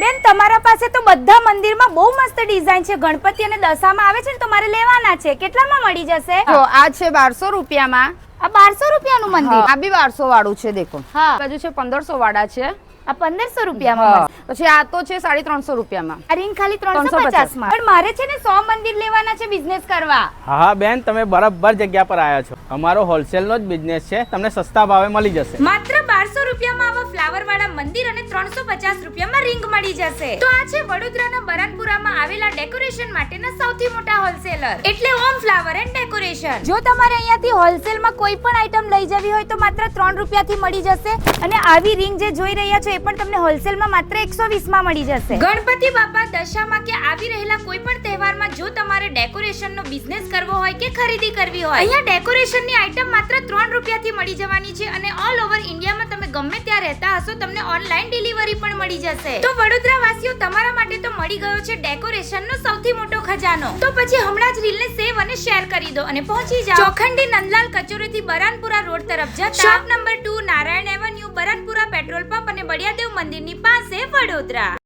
બેન તમારા પાસે તો બધા મંદિરમાં બહુ મસ્ત ડિઝાઇન છે, ગણપતિ અને દશામાં આવે છે ને તો મારે લેવાના છે. કેટલામાં મળી જશે? જો આ છે 1200 રૂપિયામાં. આ 1200 રૂપિયાનું મંદિર? આ બી 1200 વાળું છે. દેખો હા, બાજુ છે 1500 વાળા છે. આ 1500 રૂપિયામાં. પછી આ તો છે 350 રૂપિયામાં. આ રિંગ ખાલી 350 માં. પણ મારે છે ને 100 મંદિર લેવાના છે બિઝનેસ કરવા. હા બેન, તમે બરાબર જગ્યા પર આવ્યા છો. અમારો હોલસેલ નો જ બિઝનેસ છે, તમને સસ્તા ભાવે મળી જશે. માત્ર 1200 રૂપિયામાં આવા ફ્લાવર વાળા મંદિર અને 350 રૂપિયામાં રિંગ મળી જશે. તો આ છે વડોદરાના બરાનપુરામાં આવેલા ડેકોરેશન માટેના સૌથી મોટા હોલસેલર એટલે ઓમ ફ્લાવર એન્ડ ડેકોરેશન. જો તમારે અહીંયાથી હોલસેલમાં કોઈ પણ આઈટમ લઈ જવી હોય તો માત્ર 3 રૂપિયાથી મળી જશે. અને આવી રિંગ જે જોઈ રહ્યા છો એ પણ તમને હોલસેલમાં માત્ર 120 માં મળી જશે. ગણપતિ બાપા, દશામાં કે આવી રહેલા કોઈ પણ તહેવારમાં જો તમારે ડેકોરેશનનો બિઝનેસ કરવો હોય કે ખરીદી કરવી હોય, અહીંયા ડેકોરેશનની આઈટમ માત્ર 3 રૂપિયાથી મળી જવાની છે. અને ઓલ ઓવર ઇન્ડિયામાં તમે ગમે ત્યાં રહેતા હશો તમને ઓનલાઈન ડિલિવરી પણ મળી જશે. તો વડોદરા વાસીઓ, તમારા માટે તો મળી ગયો છે ડેકોરેશનનો સૌથી મોટો ખજાનો. તો પછી હમણાં જ રીલને સેવ અને શેર કરી દો અને પહોંચી જાઓ ચોખંડી નંદલાલ કચોરીથી બરાનપુરા રોડ તરફ જતા shop number 2 Narayan avenue, Baranpura petrol pump અને બળિયાદેવ મંદિરની પાસે, વડોદરા.